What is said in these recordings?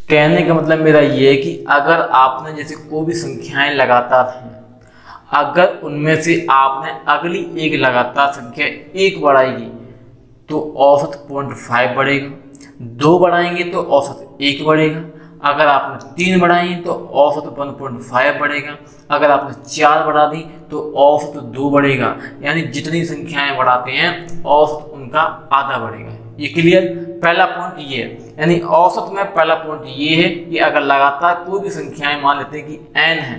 कहने का मतलब मेरा ये है कि अगर आपने जैसे कोई भी संख्याएं लगातार हैं, अगर उनमें से आपने अगली एक लगातार संख्या एक बढ़ाएगी तो औसत 0.5 बढ़ेगा, 2 बढ़ाएंगे तो औसत 1 बढ़ेगा, अगर आपने 3 बढ़ाई तो औसत 1.5 बढ़ेगा, अगर आपने 4 बढ़ा दी तो औसत 2 बढ़ेगा। यानी जितनी संख्याएं बढ़ाते हैं औसत उनका आधा बढ़ेगा। ये क्लियर? पहला पॉइंट ये है, यानी औसत में पहला पॉइंट ये है कि अगर लगातार कोई भी संख्याएं मान लेते हैं कि n है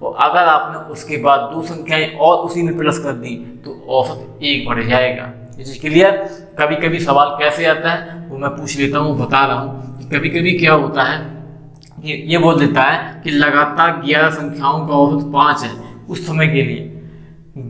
और अगर आपने उसके बाद 2 संख्याएं और उसी में प्लस कर दी तो औसत 1 बढ़ जाएगा। ये चीज क्लियर? कभी कभी सवाल कैसे आता है वो मैं पूछ लेता हूँ, बता रहा हूँ। कभी कभी क्या होता है, ये बोल देता है कि लगातार 11 संख्याओं का औसत 5 है। उस समय के लिए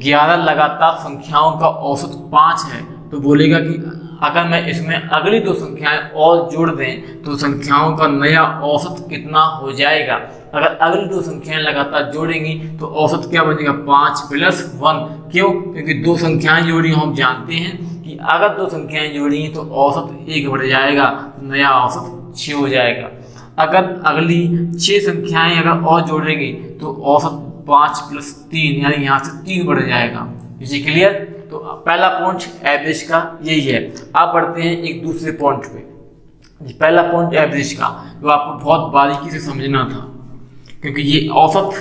11 लगातार संख्याओं का औसत 5 है तो बोलेगा कि अगर मैं इसमें अगली 2 संख्याएं और जोड़ दें तो संख्याओं का नया औसत कितना हो जाएगा। अगर अगली 2 संख्याएं लगातार जोड़ेंगी तो औसत क्या बनेगा, 5 + 1। क्यों? क्योंकि 2 संख्याएं जोड़ी, हम जानते हैं कि अगर 2 संख्याएं जोड़ी तो औसत 1 बढ़ जाएगा, नया औसत 6 हो जाएगा। अगर अगली 6 संख्याएं अगर और जोड़ेंगे तो औसत 5 + 3 यानी यहाँ से 3 बढ़ जाएगा। इसी क्लियर? तो पहला पॉइंट एवरेज का यही है। आप बढ़ते हैं एक दूसरे पॉइंट पे। पहला पॉइंट एवरेज का जो आपको बहुत बारीकी से समझना था, क्योंकि ये औसत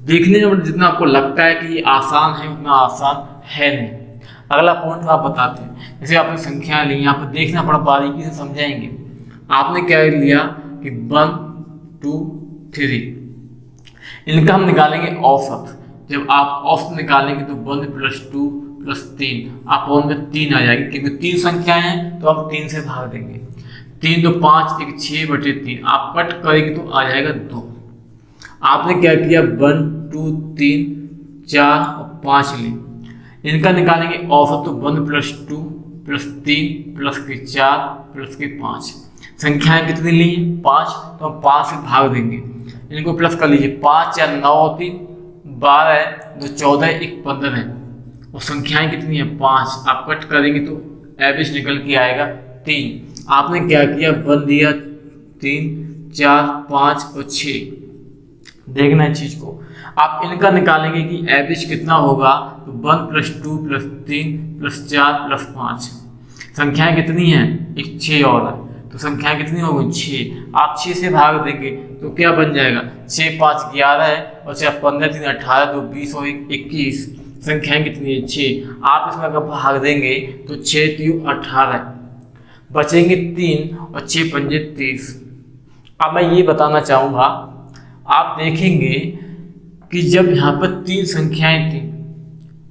देखने में जितना आपको लगता है कि ये आसान है उतना आसान है नहीं। अगला पॉइंट आप बताते हैं, जैसे आपने संख्या ली, यहाँ पर देखना बड़ा बारीकी से समझाएंगे। आपने क्या लिया कि 1 2 3, इनका हम निकालेंगे औसत। जब आप औसत निकालेंगे तो 1 + 2 + 3 आप में 3 आ जाएगी, क्योंकि 3 संख्याएं हैं तो हम 3 से भाग देंगे। 3 2 5 1 6/3 आप कट करेंगे तो आ जाएगा 2। आपने क्या किया, 1 2 3 4 और 5 ली, इनका निकालेंगे औसत तो 1 + 2 + 3 + 4 + 5। संख्याएं कितनी ली? 5, तो हम 5 से भाग देंगे। इनको प्लस कर लीजिए, 5 4 9 3 12 है, 2 14 1 15 है और संख्याएं कितनी है 5। आप कट करेंगे तो एवरेज निकल के आएगा 3। आपने क्या किया, 1 दिया, 3 4 5 और 6। देखना है चीज को, आप इनका निकालेंगे कि एवरेज कितना होगा, तो 1 + 2 + 3 + 4 + 5। संख्याएं कितनी हैं, एक 6 और है, तो संख्याएं कितनी होगी 6। आप 6 से भाग देंगे तो क्या बन जाएगा, 6 5 11 है और 4 15 3 18 2 20 और 21। संख्याएं कितनी है 6। आप इसमें अगर भाग देंगे तो 6 3 18, बचेंगे 3 और 6 पंजे 30। अब मैं ये बताना चाहूँगा, आप देखेंगे कि जब यहाँ पर 3 संख्याएं थी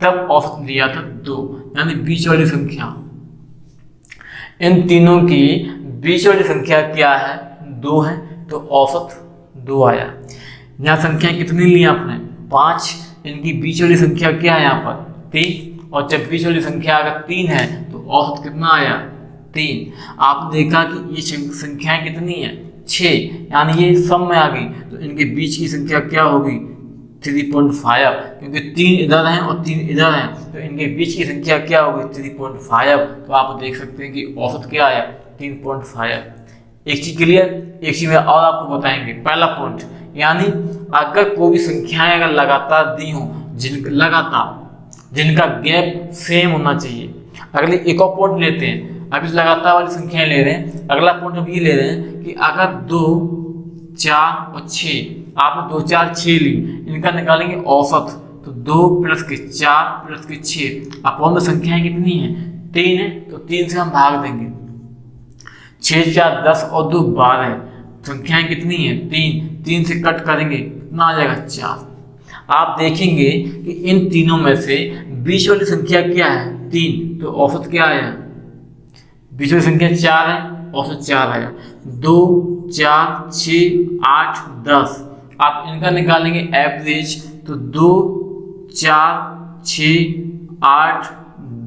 तब औसत लिया था 2, यानी बीच वाली संख्या। इन तीनों की बीच वाली संख्या क्या है, 2 है, तो औसत 2 आया। यहाँ संख्याएं कितनी ली आपने, 5, इनकी बीच वाली संख्या क्या है यहाँ पर 3, और जब बीच वाली संख्या अगर 3 है तो औसत कितना आया 3। आपने देखा कि ये संख्याएं कितनी है 6, यानी ये सम में आ गई, तो इनके बीच की संख्या क्या होगी 3.5, क्योंकि 3 इधर हैं और 3 इधर हैं, तो इनके बीच की संख्या क्या होगी 3.5। तो आप देख सकते हैं कि औसत क्या आया 3.5। एक चीज क्लियर? एक चीज में और आपको बताएंगे। पहला पॉइंट, यानी अगर कोई भी संख्याएं अगर लगातार दी हो, जिनका गैप सेम होना चाहिए। अगले एक और पॉइंट लेते हैं, अब इस लगातार वाली संख्याएं ले रहे हैं। अगला पॉइंट हम ये ले रहे हैं कि अगर 2 4 और 6, आपने 2 4 6 ली, इनका निकालेंगे औसत, तो 2 + 4 + 6। अपॉन में संख्याएं कितनी है 3 है, तो 3 से हम भाग देंगे। 6 4 10 और 2 12, संख्याएं कितनी है 3 से कट करेंगे कितना आ जाएगा 4। आप देखेंगे कि इन तीनों में से बीच वाली संख्या क्या है 3, तो औसत क्या आया, बीच वाली संख्या 4 है, औसत 4 आया। 2 4 6 8 10, आप इनका निकालेंगे एवरेज, तो 2 4 6 8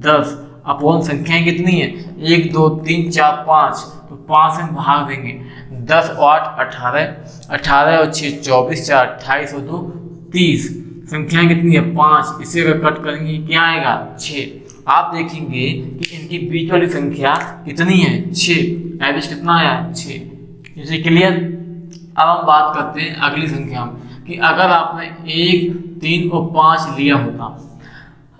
10 अपॉन संख्याएं कितनी है 1 2 3 4 5, तो 5 से भाग देंगे। 10 और 8 18, 18 और 6 24, 4 28 और 2 30। संख्याएं कितनी है 5, इसे अगर कट करेंगे क्या आएगा 6। आप देखेंगे कि इनकी बीच वाली संख्या कितनी है 6, एवरेज कितना आया 6। इसे क्लियर। अब हम बात करते हैं अगली संख्या में कि अगर आपने 1, 3 और 5 लिया होता,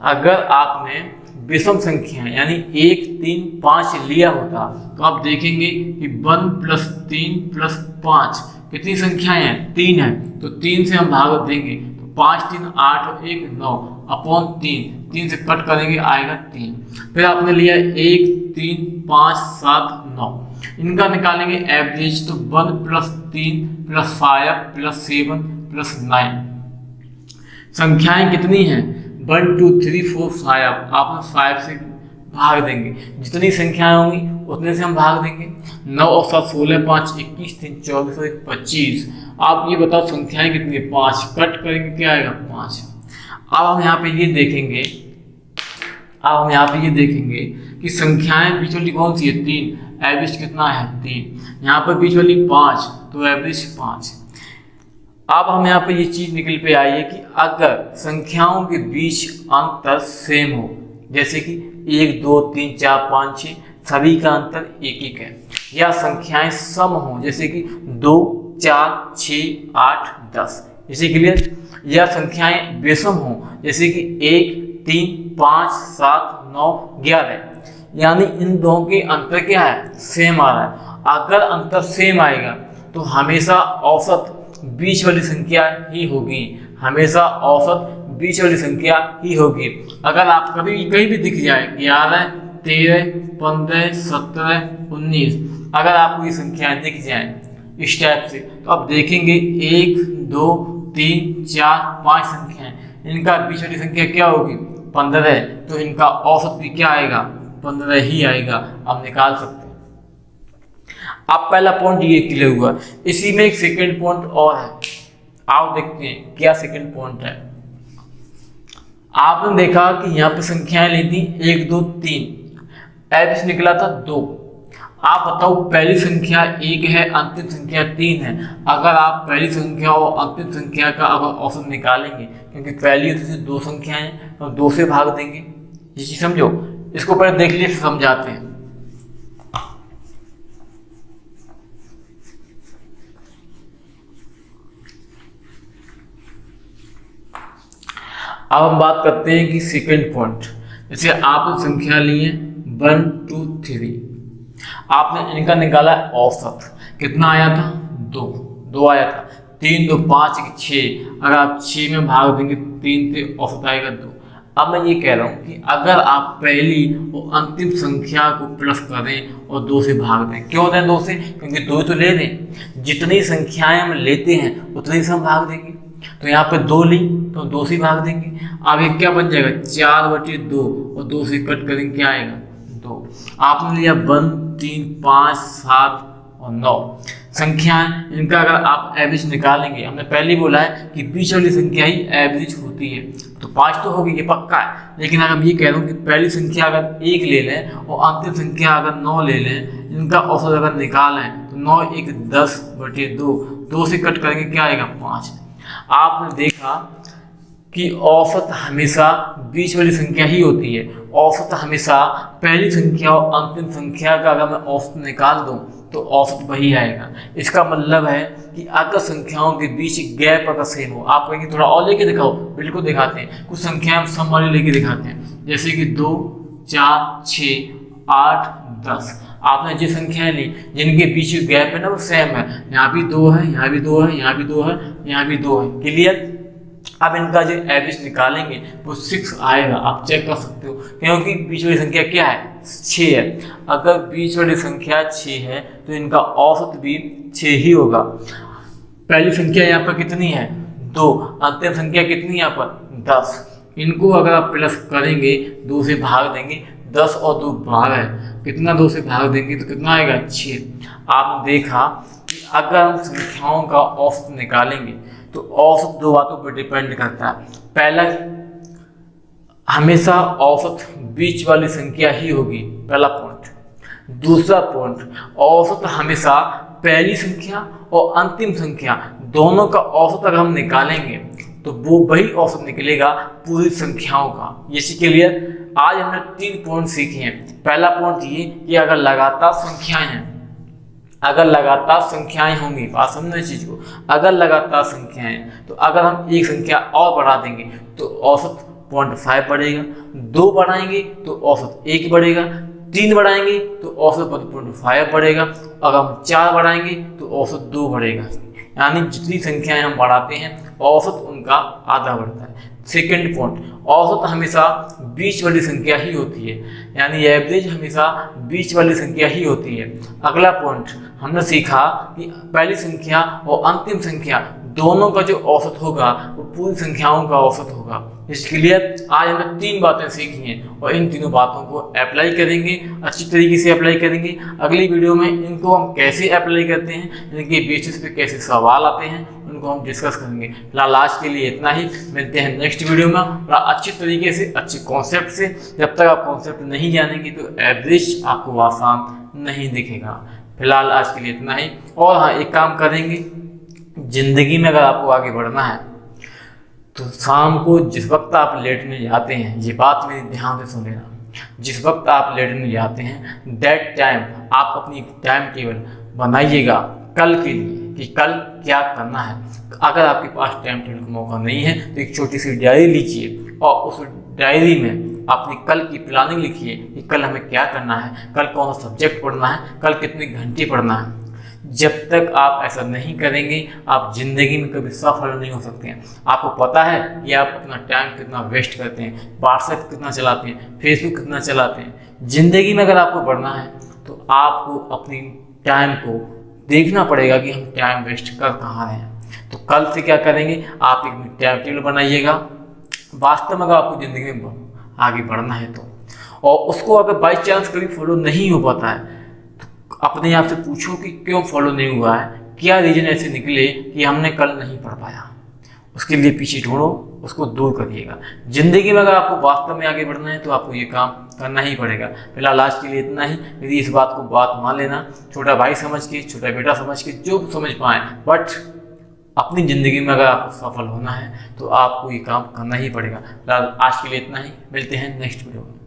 अगर आपने विषम संख्या यानी 1, 3, 5 लिया होता तो आप देखेंगे कि 1 + 3 + 5 कितनी संख्याएं हैं, 3 है, तो 3 से हम भाग देंगे तो 5, 3, 8 और 1 9 अपॉन 3 से कट करेंगे आएगा 3। फिर आपने लिया 1, 3, 5, 7, 9, इनका निकालेंगे एवरेज तो 1 + 3 + 5 + 7 + 9 संख्याएं कितनी हैं 1, 2, 3, 4, 5। आप 5 से भाग देंगे, जितनी संख्याएं होंगी उतने से हम भाग देंगे। 9 और 7 16, 5 21, 3 24 और 1 25। आप ये बताओ संख्याएं कितनी है, 5 कट करेंगे क्या आएगा 5। अब हम यहाँ पे ये देखेंगे कि संख्याएं बीच वाली कौन सी है 3, एवरेज कितना है 3, यहाँ पर बीच वाली 5 तो एवरेज 5। अब हम यहाँ पे ये चीज निकल पे आई है कि अगर संख्याओं के बीच अंतर सेम हो, जैसे कि 1, 2, 3, 4, 5, 6 सभी का अंतर 1 1 है, या संख्याएं सम हो जैसे कि 2, 4, 6, 8, 10, इसी के लिए, या संख्याएं विषम हो जैसे कि 1, 3, 5, 7, 9, 11, यानी इन दोनों के अंतर क्या है सेम आ रहा है। अगर अंतर सेम आएगा तो हमेशा औसत बीच वाली संख्या ही होगी, हमेशा औसत बीच वाली संख्या ही होगी। अगर आप कभी कहीं भी दिख जाए 11, 13, 15, 17, 19, अगर आपको ये संख्याएं दिख जाए इस टाइप से तो आप देखेंगे 1, 2, 3, 4, 5 संख्याएं, इनका बीच वाली संख्या क्या होगी 15, तो इनका औसत भी क्या आएगा 15 ही आएगा, आप निकाल सकते हैं। आप पहला पॉइंट ये क्लियर हुआ। इसी में एक सेकंड पॉइंट और है, आओ देखते हैं क्या सेकंड पॉइंट है। आपने देखा कि यहाँ पे संख्याएं ली थी 1, 2, 3, एवरेज निकला था 2। आप बताओ पहली संख्या 1 है, अंतिम संख्या 3 है, अगर आप पहली संख्या और अंतिम संख्या का अगर औसत निकालेंगे, क्योंकि पहली तो 2 संख्याएं हैं तो 2 से भाग देंगे, ये चीज समझो। इसको पहले देख लीजिए फिर समझाते हैं। अब हम बात करते हैं कि सेकंड पॉइंट, जैसे आपने संख्या ली है 1, 2, 3, आपने इनका निकाला औसत, कितना आया था 2 आया था, 3, 2, 5, 6, अगर आप 6 में भाग देंगे 3 से औसत आएगा 2। अब मैं ये कह रहा हूँ कि अगर आप पहली और अंतिम संख्या को प्लस करें और 2 से भाग दें, क्यों दें 2 से, क्योंकि 2 तो ले दें, जितनी संख्याएं हम लेते हैं उतनी से हम भाग देंगे। तो यहाँ पे 2 ली तो 2 से भाग देंगे, आगे क्या बन जाएगा 4/2 और 2 से कट करेंगे क्या आएगा 2। आपने लिया 1, 3, 5, 7 और 9 संख्याएं, इनका अगर आप एवरेज निकालेंगे, हमने पहले ही बोला है कि बीच वाली संख्या ही एवरेज होती है, तो 5 तो होगी ये पक्का है। लेकिन अगर हम ये कह रहा हूँ कि पहली संख्या अगर 1 ले लें और अंतिम संख्या अगर 9 ले लें, इनका औसत अगर निकालें तो 9, 1, 10/2, 2 से कट करेंगे क्या आएगा 5। आपने देखा कि औसत हमेशा बीच वाली संख्या ही होती है, औसत हमेशा पहली संख्या और अंतिम संख्या का अगर मैं औसत निकाल दूं तो औसत वही आएगा। इसका मतलब है कि अगर संख्याओं के बीच गैप अगर सेम हो, आप कहेंगे थोड़ा और लेके दिखाओ, बिल्कुल दिखाते हैं। कुछ संख्याएं हम सम वाली लेके दिखाते हैं, जैसे कि 2, 4, 6, 8, 10। आपने जो संख्याएं ली जिनके बीच गैप है ना वो सेम है, यहाँ भी 2 है, यहाँ भी 2 है, यहाँ भी 2 है, यहाँ भी 2 है, क्लियर। अब इनका जो एवरेज निकालेंगे वो 6 आएगा, आप चेक कर सकते हो, क्योंकि बीच वाली संख्या क्या है 6 है। अगर बीच वाली संख्या 6 है तो इनका औसत भी 6 ही होगा। पहली संख्या यहाँ पर कितनी है 2, अंतिम संख्या कितनी है यहाँ पर 10। इनको अगर आप प्लस करेंगे 2 से भाग देंगे, 10 और 2 12 है, कितना 2 से भाग देंगे तो कितना आएगा 6। आपने देखा कि अगर हम संख्याओं का औसत निकालेंगे तो औसत 2 बातों पर डिपेंड करता है। पहला, हमेशा औसत बीच वाली संख्या ही होगी, पहला पॉइंट। दूसरा पॉइंट, औसत हमेशा पहली संख्या और अंतिम संख्या दोनों का औसत अगर हम निकालेंगे तो वो वही औसत निकलेगा पूरी संख्याओं का। इसी के लिए आज हमने 3 पॉइंट सीखे हैं। पहला पॉइंट ये कि अगर लगातार संख्याएं हैं अगर लगातार संख्याएं होंगी, बात समझना इस चीज को, अगर लगातार संख्याएं, तो अगर हम एक संख्या और बढ़ा देंगे तो औसत 0.5 बढ़ेगा, 2 बढ़ाएंगे तो औसत 1 बढ़ेगा, 3 बढ़ाएंगे तो औसत 1.5 बढ़ेगा, अगर हम 4 बढ़ाएंगे तो औसत 2 बढ़ेगा। यानी जितनी संख्याएं हम बढ़ाते हैं औसत उनका आधा बढ़ता है। सेकंड पॉइंट, औसत हमेशा बीच वाली संख्या ही होती है, यानी एवरेज हमेशा बीच वाली संख्या ही होती है। अगला पॉइंट हमने सीखा कि पहली संख्या और अंतिम संख्या दोनों का जो औसत होगा वो पूरी संख्याओं का औसत होगा। इसके लिए आज हमने 3 बातें सीखी हैं और इन तीनों बातों को अप्लाई करेंगे, अच्छी तरीके से अप्लाई करेंगे। अगली वीडियो में इनको हम कैसे अप्लाई करते हैं, इनके बेसिस पे कैसे सवाल आते हैं, उनको हम डिस्कस करेंगे। फिलहाल आज के लिए इतना ही, मिलते हैं नेक्स्ट वीडियो में बड़ा अच्छी तरीके से, अच्छे कॉन्सेप्ट से। जब तक आप कॉन्सेप्ट नहीं जानेंगे तो एवरेज आपको आसान नहीं दिखेगा। फिलहाल आज के लिए इतना ही। और हाँ, एक काम करेंगे, जिंदगी में अगर आपको आगे बढ़ना है तो शाम को जिस वक्त आप लेटने जाते हैं, ये बात मेरी ध्यान से सुन लेना, जिस वक्त आप लेटने जाते हैं दैट टाइम आप अपनी टाइम टेबल बनाइएगा कल के लिए कि कल क्या करना है। अगर आपके पास टाइम टेबल का मौका नहीं है तो एक छोटी सी डायरी लिखिए और उस डायरी में अपनी कल की प्लानिंग लिखिए कि कल हमें क्या करना है, कल कौन सा सब्जेक्ट पढ़ना है, कल कितने घंटे पढ़ना है। जब तक आप ऐसा नहीं करेंगे आप जिंदगी में कभी सफल नहीं हो सकते हैं। आपको पता है कि आप अपना टाइम कितना वेस्ट करते हैं, व्हाट्सएप कितना चलाते हैं, फेसबुक कितना चलाते हैं। जिंदगी में अगर आपको बढ़ना है तो आपको अपनी टाइम को देखना पड़ेगा कि हम टाइम वेस्ट कर कहाँ रहे हैं। तो कल से क्या करेंगे, आप एक टाइम टेबल बनाइएगा वास्तव में अगर आपको ज़िंदगी में आगे बढ़ना है तो। और उसको अगर बाई चांस कभी फॉलो नहीं हो पाता है तो अपने आप से पूछो कि क्यों फॉलो नहीं हुआ है, क्या रीजन ऐसे निकले कि हमने कल नहीं पढ़ पाया। उसके लिए पीछे ढूंढो, उसको दूर करिएगा। ज़िंदगी में अगर आपको वास्तव में आगे बढ़ना है तो आपको ये काम करना ही पड़ेगा। फिलहाल आज के लिए इतना ही। यदि इस बात को बात मान लेना, छोटा भाई समझ के, छोटा बेटा समझ के, जो समझ पाए, बट अपनी ज़िंदगी में अगर आपको सफल होना है तो आपको ये काम करना ही पड़ेगा। फिलहाल आज के लिए इतना ही, मिलते हैं नेक्स्ट वीडियो में।